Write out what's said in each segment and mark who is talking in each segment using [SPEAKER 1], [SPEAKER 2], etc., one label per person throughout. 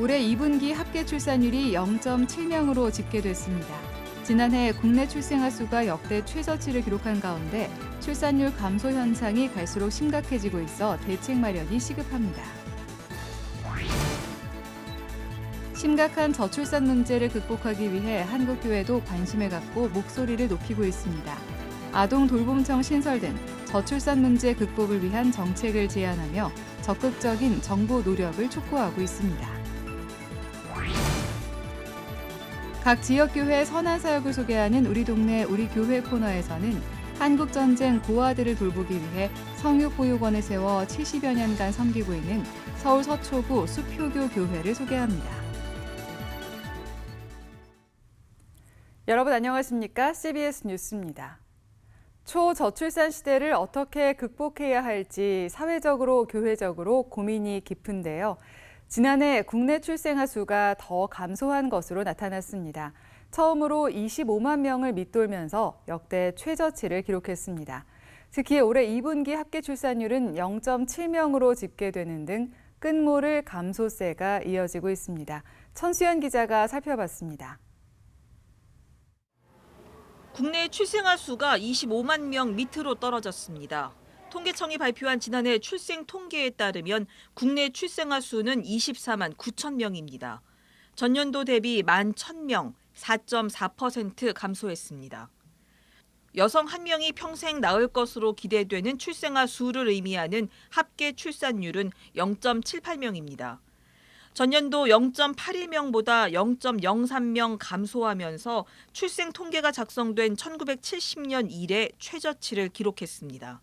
[SPEAKER 1] 올해 2분기 합계 출산율이 0.7명으로 집계됐습니다. 지난해 국내 출생아 수가 역대 최저치를 기록한 가운데 출산율 감소 현상이 갈수록 심각해지고 있어 대책 마련이 시급합니다. 심각한 저출산 문제를 극복하기 위해 한국교회도 관심을 갖고 목소리를 높이고 있습니다. 아동 돌봄청 신설 등 저출산 문제 극복을 위한 정책을 제안하며 적극적인 정부 노력을 촉구하고 있습니다. 각 지역교회 선한 사역을 소개하는 우리 동네 우리 교회 코너에서는 한국전쟁 고아들을 돌보기 위해 성육보육원을 세워 70여 년간 섬기고 있는 서울 서초구 수표교 교회를 소개합니다. 여러분 안녕하십니까? CBS 뉴스입니다. 초저출산 시대를 어떻게 극복해야 할지 사회적으로 교회적으로 고민이 깊은데요. 지난해 국내 출생아 수가 더 감소한 것으로 나타났습니다. 처음으로 25만 명을 밑돌면서 역대 최저치를 기록했습니다. 특히 올해 2분기 합계 출산율은 0.7명으로 집계되는 등 끝모를 감소세가 이어지고 있습니다. 천수연 기자가 살펴봤습니다.
[SPEAKER 2] 국내 출생아 수가 25만 명 밑으로 떨어졌습니다. 통계청이 발표한 지난해 출생 통계에 따르면 국내 출생아 수는 24만 9천 명입니다. 전년도 대비 11,000명, 4.4% 감소했습니다. 여성 1명이 평생 낳을 것으로 기대되는 출생아 수를 의미하는 합계 출산율은 0.78명입니다. 전년도 0.81명보다 0.03명 감소하면서 출생 통계가 작성된 1970년 이래 최저치를 기록했습니다.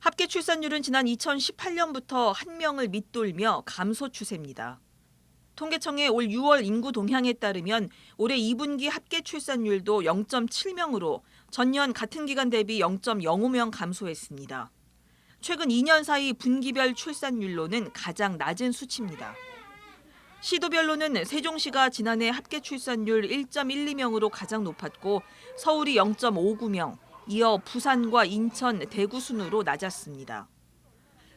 [SPEAKER 2] 합계 출산율은 지난 2018년부터 1명을 밑돌며 감소 추세입니다. 통계청의 올 6월 인구 동향에 따르면 올해 2분기 합계 출산율도 0.7명으로 전년 같은 기간 대비 0.05명 감소했습니다. 최근 2년 사이 분기별 출산율로는 가장 낮은 수치입니다. 시도별로는 세종시가 지난해 합계 출산율 1.12명으로 가장 높았고 서울이 0.59명, 이어 부산과 인천, 대구 순으로 낮았습니다.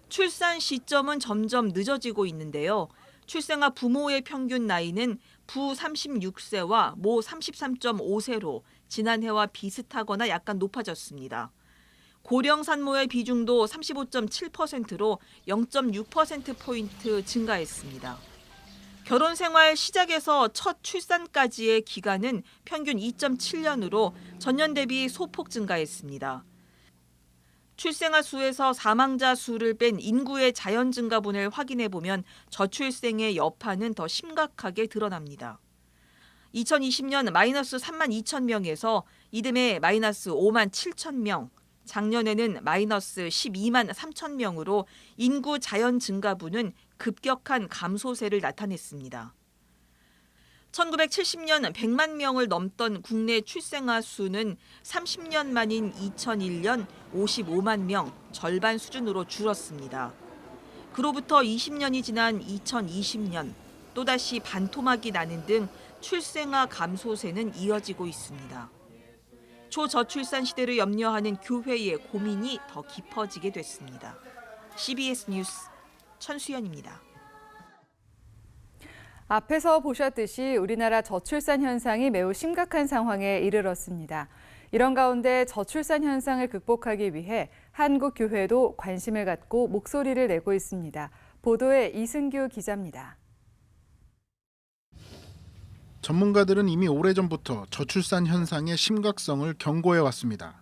[SPEAKER 2] 출산 시점은 점점 늦어지고 있는데요. 출생아 부모의 평균 나이는 부 36세와 모 33.5세로 지난해와 비슷하거나 약간 높아졌습니다. 고령 산모의 비중도 35.7%로 0.6%포인트 증가했습니다. 결혼 생활 시작에서 첫 출산까지의 기간은 평균 2.7년으로 전년 대비 소폭 증가했습니다. 출생아 수에서 사망자 수를 뺀 인구의 자연 증가분을 확인해 보면 저출생의 여파는 더 심각하게 드러납니다. 2020년 마이너스 3만 2천 명에서 이듬해 마이너스 5만 7천 명, 작년에는 마이너스 12만 3천 명으로 인구 자연 증가분은 급격한 감소세를 나타냈습니다. 1970년 100만 명을 넘던 국내 출생아 수는 30년 만인 2001년 55만 명, 절반 수준으로 줄었습니다. 그로부터 20년이 지난 2020년 또다시 반토막이 나는 등 출생아 감소세는 이어지고 있습니다. 초저출산 시대를 염려하는 교회의 고민이 더 깊어지게 됐습니다. CBS 뉴스 천수연입니다.
[SPEAKER 1] 앞에서 보셨듯이 우리나라 저출산 현상이 매우 심각한 상황에 이르렀습니다. 이런 가운데 저출산 현상을 극복하기 위해 한국 교회도 관심을 갖고 목소리를 내고 있습니다. 보도에 이승규 기자입니다.
[SPEAKER 3] 전문가들은 이미 오래전부터 저출산 현상의 심각성을 경고해 왔습니다.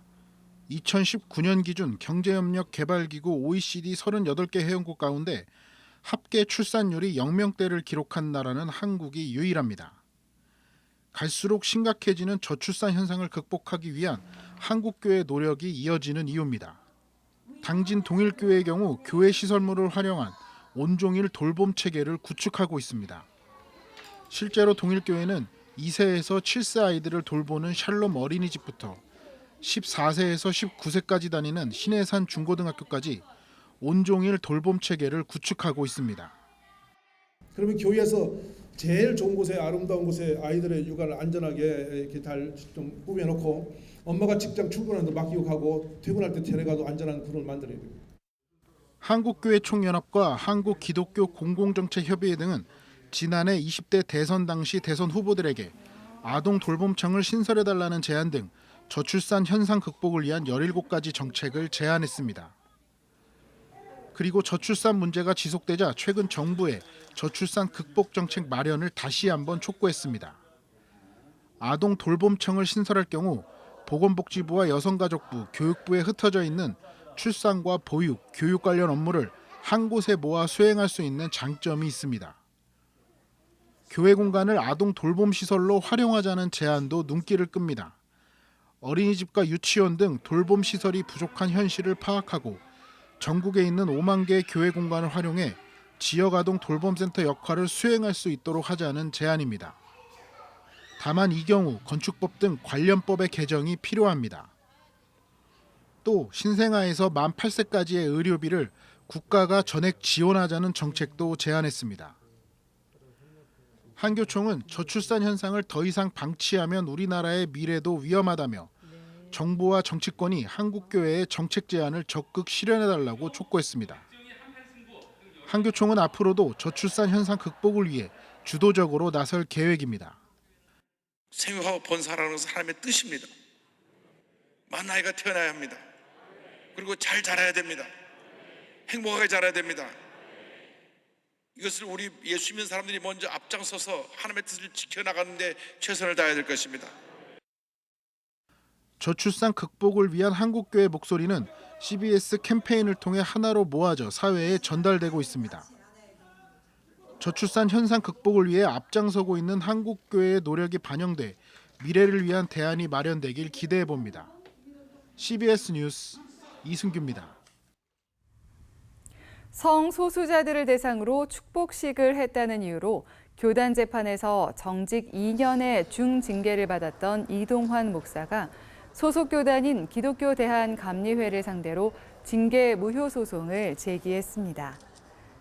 [SPEAKER 3] 2019년 기준 경제협력개발기구 OECD 38개 회원국 가운데 합계 출산율이 0명대를 기록한 나라는 한국이 유일합니다. 갈수록 심각해지는 저출산 현상을 극복하기 위한 한국교회 노력이 이어지는 이유입니다. 당진 동일교회의 경우 교회 시설물을 활용한 온종일 돌봄 체계를 구축하고 있습니다. 실제로 동일교회는 2세에서 7세 아이들을 돌보는 샬롬 어린이집부터 14세에서 19세까지 다니는 신해산 중고등학교까지 온종일 돌봄 체계를 구축하고 있습니다.
[SPEAKER 4] 그러면 교회에서 제일 좋은 곳에 아름다운 곳에 아이들의 육아를 안전하게 이렇게 좀 꾸며놓고 엄마가 직장 출근하는데 맡기고 가고 퇴근할 때 데려가도 안전한 그걸 만들어야 됩니다.
[SPEAKER 3] 한국교회 총연합과 한국기독교 공공정책협의회 등은 지난해 20대 대선 당시 대선 후보들에게 아동 돌봄청을 신설해달라는 제안 등 저출산 현상 극복을 위한 17가지 정책을 제안했습니다. 그리고 저출산 문제가 지속되자 최근 정부에 저출산 극복 정책 마련을 다시 한번 촉구했습니다. 아동 돌봄청을 신설할 경우 보건복지부와 여성가족부, 교육부에 흩어져 있는 출산과 보육, 교육 관련 업무를 한 곳에 모아 수행할 수 있는 장점이 있습니다. 교회 공간을 아동 돌봄 시설로 활용하자는 제안도 눈길을 끕니다. 어린이집과 유치원 등 돌봄 시설이 부족한 현실을 파악하고 전국에 있는 5만 개의 교회 공간을 활용해 지역 아동 돌봄센터 역할을 수행할 수 있도록 하자는 제안입니다. 다만 이 경우 건축법 등 관련법의 개정이 필요합니다. 또 신생아에서 만 8세까지의 의료비를 국가가 전액 지원하자는 정책도 제안했습니다. 한교총은 저출산 현상을 더 이상 방치하면 우리나라의 미래도 위험하다며 정부와 정치권이 한국교회의 정책 제안을 적극 실현해달라고 촉구했습니다. 한교총은 앞으로도 저출산 현상 극복을 위해 주도적으로 나설 계획입니다.
[SPEAKER 5] 생육하고 번사라는 것은 하나님의 뜻입니다. 만나이가 태어나야 합니다. 그리고 잘 자라야 됩니다. 행복하게 자라야 됩니다. 이것을 우리 예수 믿는 사람들이 먼저 앞장서서 하나님의 뜻을 지켜나가는데 최선을 다해야 될 것입니다.
[SPEAKER 3] 저출산 극복을 위한 한국교회 목소리는 CBS 캠페인을 통해 하나로 모아져 사회에 전달되고 있습니다. 저출산 현상 극복을 위해 앞장서고 있는 한국교회의 노력이 반영돼 미래를 위한 대안이 마련되길 기대해 봅니다. CBS 뉴스 이승규입니다.
[SPEAKER 1] 성소수자들을 대상으로 축복식을 했다는 이유로 교단 재판에서 정직 2년의 중징계를 받았던 이동환 목사가 소속 교단인 기독교 대한감리회를 상대로 징계 무효 소송을 제기했습니다.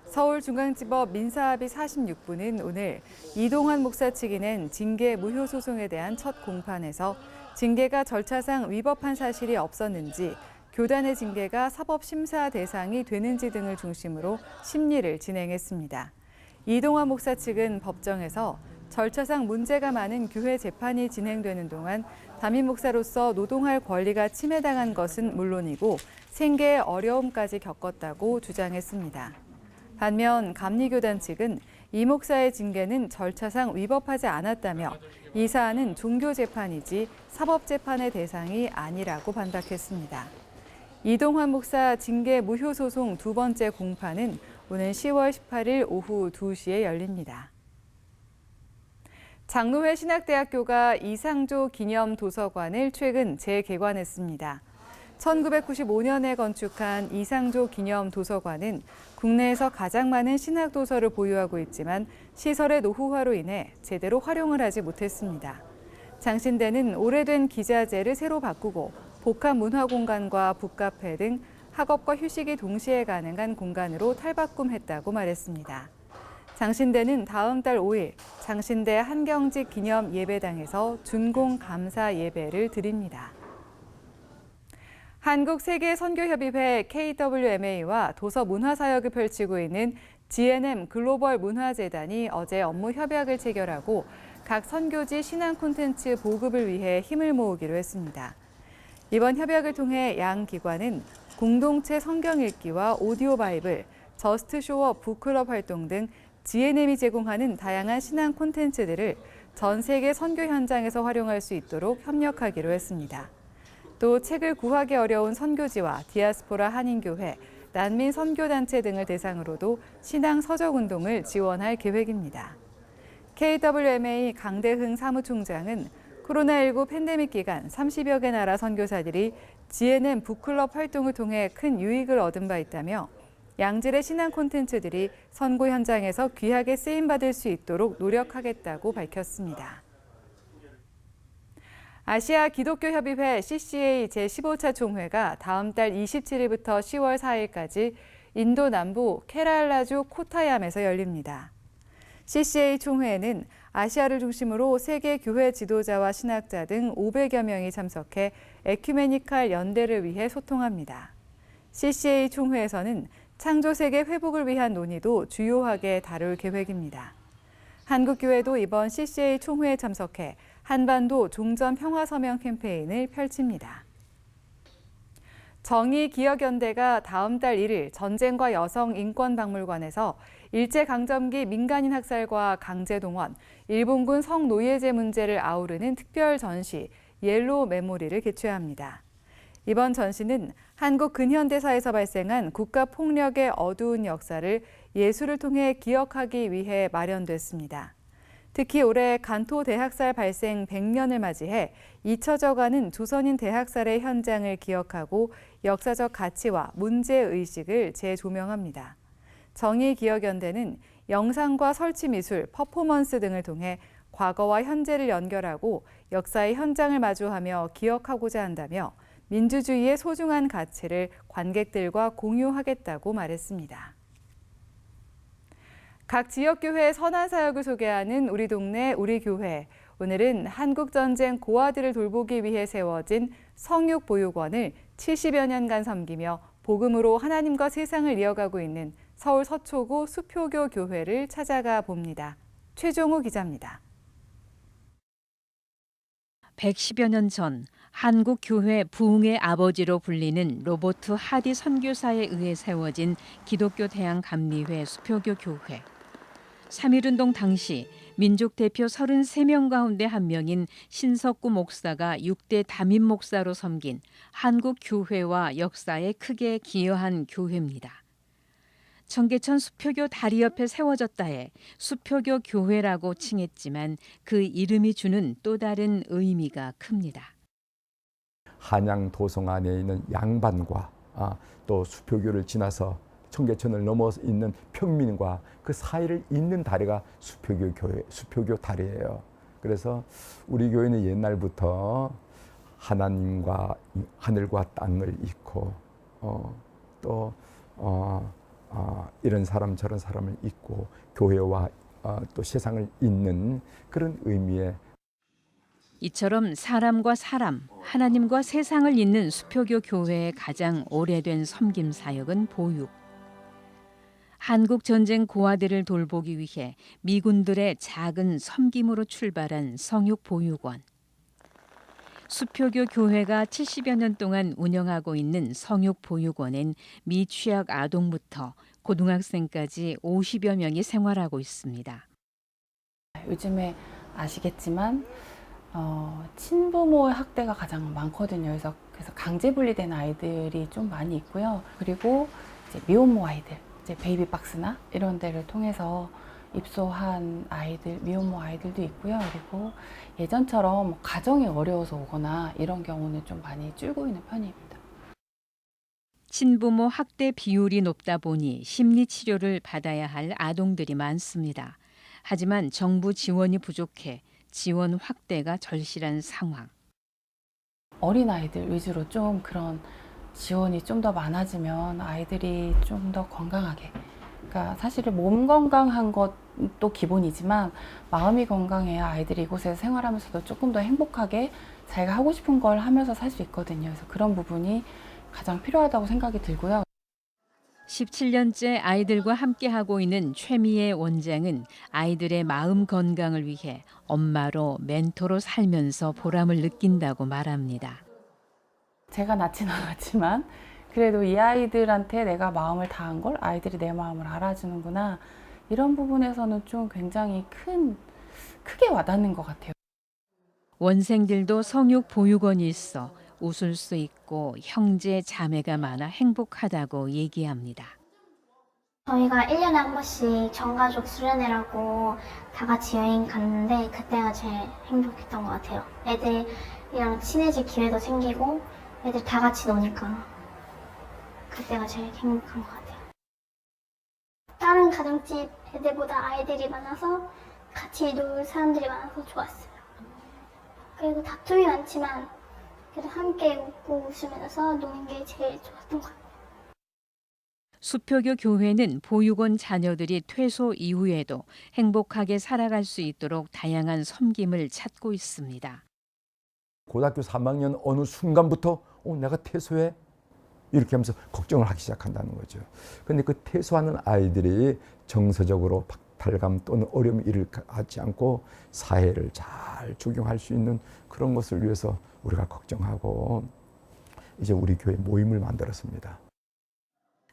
[SPEAKER 1] 서울중앙지법 민사합의 46부는 오늘 이동환 목사 측이 낸 징계 무효 소송에 대한 첫 공판에서 징계가 절차상 위법한 사실이 없었는지, 교단의 징계가 사법심사 대상이 되는지 등을 중심으로 심리를 진행했습니다. 이동환 목사 측은 법정에서 절차상 문제가 많은 교회 재판이 진행되는 동안 담임 목사로서 노동할 권리가 침해당한 것은 물론이고 생계의 어려움까지 겪었다고 주장했습니다. 반면 감리교단 측은 이 목사의 징계는 절차상 위법하지 않았다며 이 사안은 종교재판이지 사법재판의 대상이 아니라고 반박했습니다. 이동환 목사 징계 무효 소송 두 번째 공판은 오는 10월 18일 오후 2시에 열립니다. 장로회 신학대학교가 이상조 기념 도서관을 최근 재개관했습니다. 1995년에 건축한 이상조 기념 도서관은 국내에서 가장 많은 신학 도서를 보유하고 있지만 시설의 노후화로 인해 제대로 활용을 하지 못했습니다. 장신대는 오래된 기자재를 새로 바꾸고 복합 문화 공간과 북카페 등 학업과 휴식이 동시에 가능한 공간으로 탈바꿈했다고 말했습니다. 장신대는 다음 달 5일 장신대 한경직 기념 예배당에서 준공 감사 예배를 드립니다. 한국세계선교협의회 KWMA와 도서문화사역을 펼치고 있는 GNM 글로벌 문화재단이 어제 업무 협약을 체결하고 각 선교지 신앙 콘텐츠 보급을 위해 힘을 모으기로 했습니다. 이번 협약을 통해 양 기관은 공동체 성경 읽기와 오디오 바이블, 저스트 쇼어 북클럽 활동 등 GNM이 제공하는 다양한 신앙 콘텐츠들을 전 세계 선교 현장에서 활용할 수 있도록 협력하기로 했습니다. 또 책을 구하기 어려운 선교지와 디아스포라 한인교회, 난민 선교단체 등을 대상으로도 신앙 서적 운동을 지원할 계획입니다. KWMA 강대흥 사무총장은 코로나19 팬데믹 기간 30여 개 나라 선교사들이 GNM 북클럽 활동을 통해 큰 유익을 얻은 바 있다며 양질의 신앙 콘텐츠들이 선고 현장에서 귀하게 쓰임받을 수 있도록 노력하겠다고 밝혔습니다. 아시아 기독교협의회 CCA 제15차 총회가 다음 달 27일부터 10월 4일까지 인도 남부 케랄라주 코타얌에서 열립니다. CCA 총회에는 아시아를 중심으로 세계 교회 지도자와 신학자 등 500여 명이 참석해 에큐메니칼 연대를 위해 소통합니다. CCA 총회에서는 창조 세계 회복을 위한 논의도 주요하게 다룰 계획입니다. 한국교회도 이번 CCA 총회에 참석해 한반도 종전 평화서명 캠페인을 펼칩니다. 정의기억연대가 다음 달 1일 전쟁과 여성 인권박물관에서 일제강점기 민간인 학살과 강제동원, 일본군 성노예제 문제를 아우르는 특별 전시 옐로우 메모리를 개최합니다. 이번 전시는 한국 근현대사에서 발생한 국가폭력의 어두운 역사를 예술을 통해 기억하기 위해 마련됐습니다. 특히 올해 간토 대학살 발생 100년을 맞이해 잊혀져가는 조선인 대학살의 현장을 기억하고 역사적 가치와 문제의식을 재조명합니다. 정의기억연대는 영상과 설치미술, 퍼포먼스 등을 통해 과거와 현재를 연결하고 역사의 현장을 마주하며 기억하고자 한다며 민주주의의 소중한 가치를 관객들과 공유하겠다고 말했습니다. 각 지역교회의 선한 사역을 소개하는 우리 동네 우리 교회. 오늘은 한국전쟁 고아들을 돌보기 위해 세워진 성육보육원을 70여 년간 섬기며 복음으로 하나님과 세상을 이어가고 있는 서울 서초구 수표교 교회를 찾아가 봅니다. 최종우 기자입니다.
[SPEAKER 6] 110여 년 전 한국 교회 부흥의 아버지로 불리는 로버트 하디 선교사에 의해 세워진 기독교 대항 감리회 수표교 교회. 3.1운동 당시 민족 대표 33명 가운데 한 명인 신석구 목사가 6대 담임 목사로 섬긴 한국 교회와 역사에 크게 기여한 교회입니다. 청계천 수표교 다리 옆에 세워졌다 해 수표교 교회라고 칭했지만 그 이름이 주는 또 다른 의미가 큽니다.
[SPEAKER 7] 한양 도성 안에 있는 양반과 또 수표교를 지나서 청계천을 넘어 있는 평민과 그 사이를 잇는 다리가 수표교 교회, 수표교 다리예요. 그래서 우리 교회는 옛날부터 하나님과 하늘과 땅을 잇고 또 이런 사람 저런 사람을 잇고 교회와 또 세상을 잇는 그런 의미의
[SPEAKER 6] 이처럼 사람과 사람, 하나님과 세상을 잇는 수표교 교회의 가장 오래된 섬김 사역은 보육. 한국 전쟁 고아들을 돌보기 위해 미군들의 작은 섬김으로 출발한 성육보육원. 수표교 교회가 70여 년 동안 운영하고 있는 성육보육원엔 미취학 아동부터 고등학생까지 50여 명이 생활하고 있습니다.
[SPEAKER 8] 요즘에 아시겠지만 친부모의 학대가 가장 많거든요. 그래서 강제 분리된 아이들이 좀 많이 있고요. 그리고 이제 미혼모 아이들, 이제 베이비박스나 이런 데를 통해서 입소한 아이들, 미혼모 아이들도 있고요. 그리고 예전처럼 가정이 어려워서 오거나 이런 경우는 좀 많이 줄고 있는 편입니다.
[SPEAKER 6] 친부모 학대 비율이 높다 보니 심리 치료를 받아야 할 아동들이 많습니다. 하지만 정부 지원이 부족해 지원 확대가 절실한 상황.
[SPEAKER 8] 어린아이들 위주로 좀 그런 지원이 좀 더 많아지면 아이들이 좀 더 건강하게, 그러니까 사실은 몸 건강한 것도 기본이지만 마음이 건강해야 아이들이 이곳에서 생활하면서도 조금 더 행복하게 자기가 하고 싶은 걸 하면서 살 수 있거든요. 그래서 그런 부분이 가장 필요하다고 생각이 들고요.
[SPEAKER 6] 17년째 아이들과 함께하고 있는 최미애 원장은 아이들의 마음 건강을 위해 엄마로 멘토로 살면서 보람을 느낀다고 말합니다.
[SPEAKER 8] 제가 낳진 않았지만 그래도 이 아이들한테 내가 마음을 다한 걸 아이들이 내 마음을 알아주는구나, 이런 부분에서는 좀 굉장히 크게 와닿는 것 같아요.
[SPEAKER 6] 원생들도 성육 보육원이 있어 웃을 수 있고 형제 자매가 많아 행복하다고 얘기합니다.
[SPEAKER 9] 저희가 1년에 한 번씩 전가족 수련회라고 다 같이 여행 갔는데 그때가 제일 행복했던 것 같아요. 애들이랑 친해질 기회도 생기고 애들 다 같이 노니까 그때가 제일 행복한 것 같아요. 다른 가정집 애들보다 아이들이 많아서 같이 놀 사람들이 많아서 좋았어요. 그리고 다툼이 많지만 그래도 함께 웃고 웃으면서 노는 게 제일 좋았던 것 같아요.
[SPEAKER 6] 수표교 교회는 보육원 자녀들이 퇴소 이후에도 행복하게 살아갈 수 있도록 다양한 섬김을 찾고 있습니다.
[SPEAKER 7] 고등학교 3학년 어느 순간부터 내가 퇴소해? 이렇게 하면서 걱정을 하기 시작한다는 거죠. 그런데 그 퇴소하는 아이들이 정서적으로 박탈감 또는 어려움 일으키지 않고 사회를 잘 적용할 수 있는 그런 것을 위해서 우리가 걱정하고 이제 우리 교회 모임을 만들었습니다.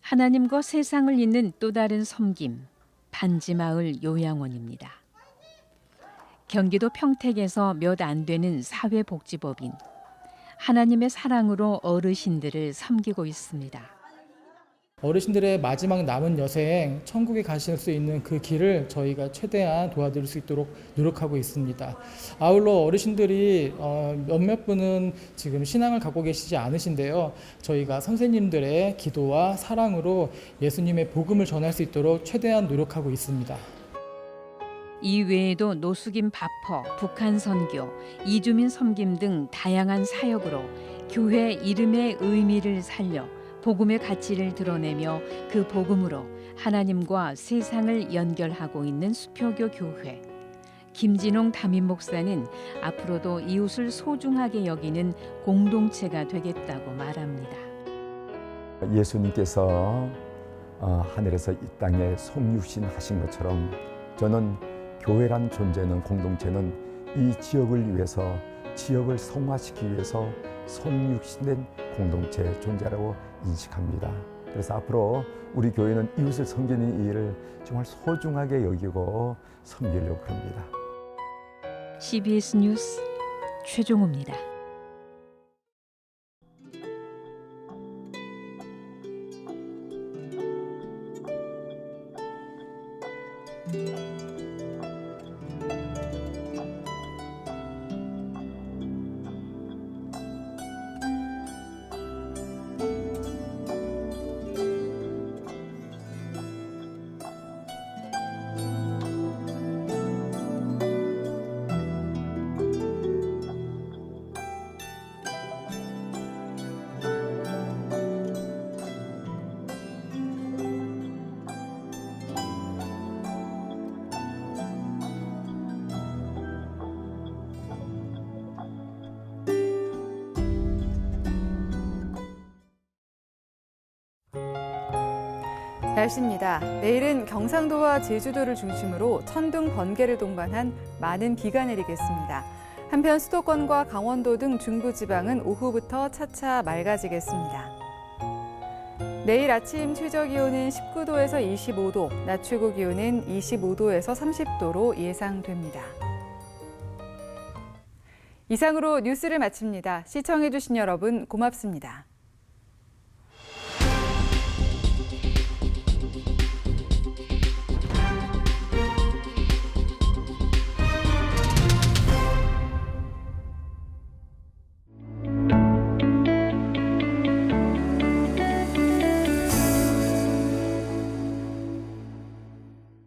[SPEAKER 6] 하나님과 세상을 잇는 또 다른 섬김, 반지마을 요양원입니다. 경기도 평택에서 몇 안 되는 사회복지법인, 하나님의 사랑으로 어르신들을 섬기고 있습니다.
[SPEAKER 10] 어르신들의 마지막 남은 여생, 천국에 가실 수 있는 그 길을 저희가 최대한 도와드릴 수 있도록 노력하고 있습니다. 아울러 어르신들이 몇몇 분은 지금 신앙을 갖고 계시지 않으신데요. 저희가 선생님들의 기도와 사랑으로 예수님의 복음을 전할 수 있도록 최대한 노력하고 있습니다.
[SPEAKER 6] 이 외에도 노숙인 바퍼, 북한 선교, 이주민 섬김 등 다양한 사역으로 교회 이름의 의미를 살려 복음의 가치를 드러내며 그 복음으로 하나님과 세상을 연결하고 있는 수표교 교회. 김진홍 담임 목사는 앞으로도 이웃을 소중하게 여기는 공동체가 되겠다고 말합니다.
[SPEAKER 7] 예수님께서 하늘에서 이 땅에 성육신 하신 것처럼 저는 교회란 존재는, 공동체는 이 지역을 위해서, 지역을 성화시키기 위해서 성육신된 공동체 존재라고 인식합니다. 그래서 앞으로 우리 교회는 이웃을 섬기는 이 일을 정말 소중하게 여기고 섬기려고 합니다.
[SPEAKER 6] CBS 뉴스 최종우입니다.
[SPEAKER 1] 날씨입니다. 내일은 경상도와 제주도를 중심으로 천둥, 번개를 동반한 많은 비가 내리겠습니다. 한편 수도권과 강원도 등 중부지방은 오후부터 차차 맑아지겠습니다. 내일 아침 최저기온은 19도에서 25도, 낮 최고기온은 25도에서 30도로 예상됩니다. 이상으로 뉴스를 마칩니다. 시청해주신 여러분 고맙습니다.